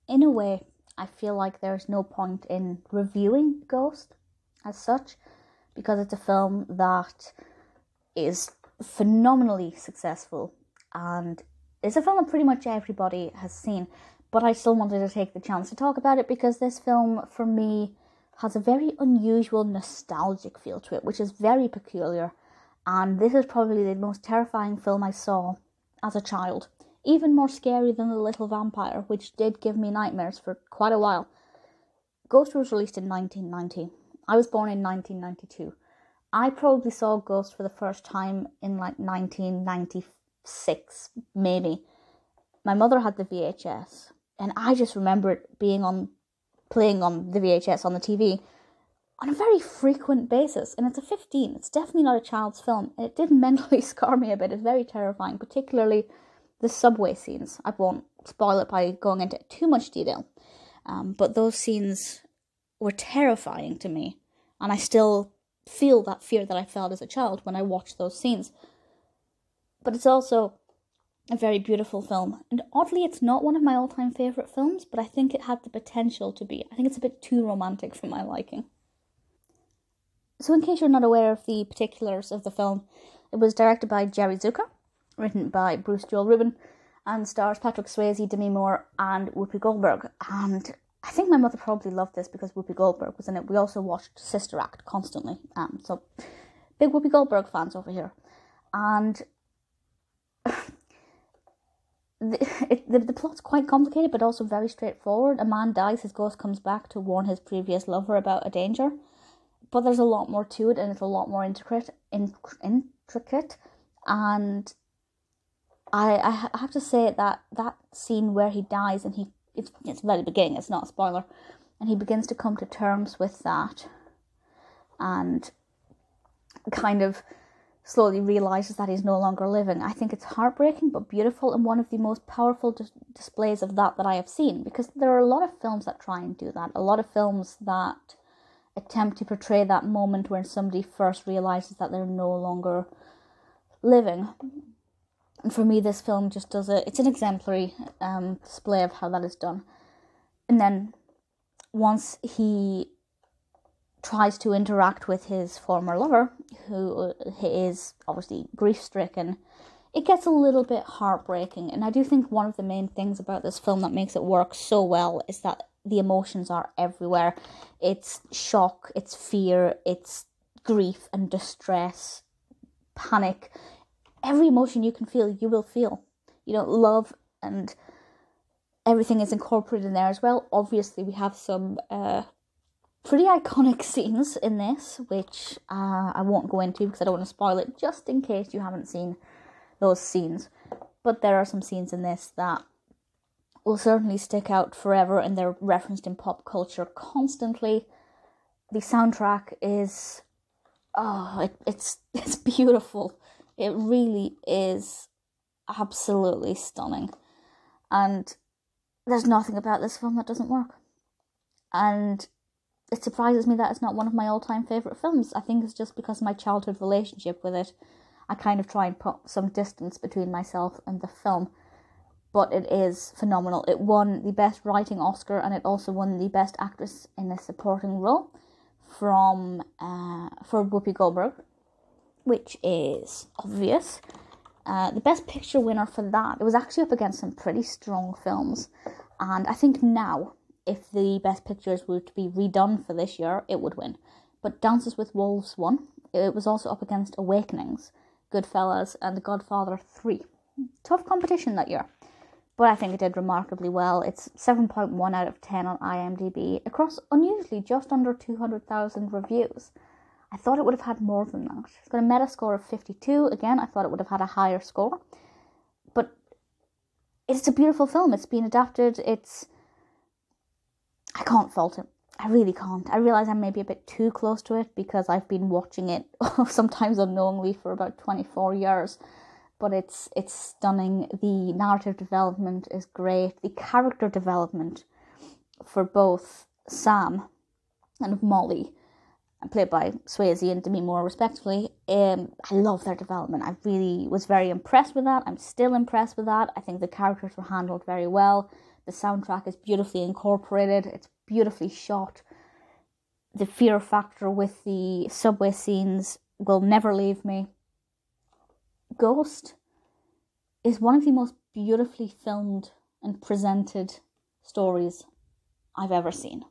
in a way, I feel like there's no point in reviewing Ghost as such, because it's a film that is phenomenally successful and it's a film that pretty much everybody has seen. But I still wanted to take the chance to talk about it because this film, for me, has a very unusual nostalgic feel to it, which is very peculiar. And this is probably the most terrifying film I saw as a child. Even more scary than The Little Vampire, which did give me nightmares for quite a while. Ghost was released in 1990. I was born in 1992. I probably saw Ghost for the first time in like 1996, maybe. My mother had the VHS, and I just remember it playing on the VHS on the TV on a very frequent basis. And it's a 15. It's definitely not a child's film. It did mentally scar me a bit. It's very terrifying, particularly the subway scenes. I won't spoil it by going into too much detail. But those scenes were terrifying to me. And I still feel that fear that I felt as a child when I watched those scenes. But it's also a very beautiful film. And oddly, it's not one of my all-time favourite films, but I think it had the potential to be. I think it's a bit too romantic for my liking. So in case you're not aware of the particulars of the film, it was directed by Jerry Zucker, written by Bruce Joel Rubin, and stars Patrick Swayze, Demi Moore, and Whoopi Goldberg. And I think my mother probably loved this because Whoopi Goldberg was in it. We also watched Sister Act constantly. So, big Whoopi Goldberg fans over here. And the plot's quite complicated, but also very straightforward. A man dies, his ghost comes back to warn his previous lover about a danger. But there's a lot more to it, and it's a lot more intricate. And I have to say that scene where he dies, and it's the very beginning, it's not a spoiler, and he begins to come to terms with that and kind of slowly realises that he's no longer living. I think it's heartbreaking but beautiful, and one of the most powerful displays of that I have seen, because there are a lot of films that try and do that, a lot of films that attempt to portray that moment when somebody first realises that they're no longer living. And for me, this film just does it. It's an exemplary display of how that is done. And then once he tries to interact with his former lover, who is obviously grief-stricken, it gets a little bit heartbreaking. And I do think one of the main things about this film that makes it work so well is that the emotions are everywhere. It's shock, it's fear, it's grief and distress, panic. Every emotion you can feel, you will feel. Love and everything is incorporated in there as well. Obviously, we have some pretty iconic scenes in this, which I won't go into because I don't want to spoil it, just in case you haven't seen those scenes. But there are some scenes in this that will certainly stick out forever, and they're referenced in pop culture constantly. The soundtrack is, it's beautiful. It really is absolutely stunning. And there's nothing about this film that doesn't work. And it surprises me that it's not one of my all-time favourite films. I think it's just because of my childhood relationship with it. I kind of try and put some distance between myself and the film. But it is phenomenal. It won the Best Writing Oscar, and it also won the Best Actress in a Supporting Role for Whoopi Goldberg, which is obvious. The Best Picture winner for that, it was actually up against some pretty strong films. And I think now, if the Best Pictures were to be redone for this year, it would win. But Dances with Wolves won. It was also up against Awakenings, Goodfellas, and The Godfather 3. Tough competition that year. But I think it did remarkably well. It's 7.1 out of 10 on IMDb, across unusually just under 200,000 reviews. I thought it would have had more than that. It's got a Metascore of 52. Again, I thought it would have had a higher score. But it's a beautiful film. It's been adapted. I can't fault it. I really can't. I realise I'm maybe a bit too close to it because I've been watching it sometimes unknowingly for about 24 years. But it's stunning. The narrative development is great. The character development for both Sam and Molly, played by Swayze and Demi Moore respectively, I love their development. I really was very impressed with that. I'm still impressed with that. I think the characters were handled very well. The soundtrack is beautifully incorporated. It's beautifully shot. The fear factor with the subway scenes will never leave me. Ghost is one of the most beautifully filmed and presented stories I've ever seen.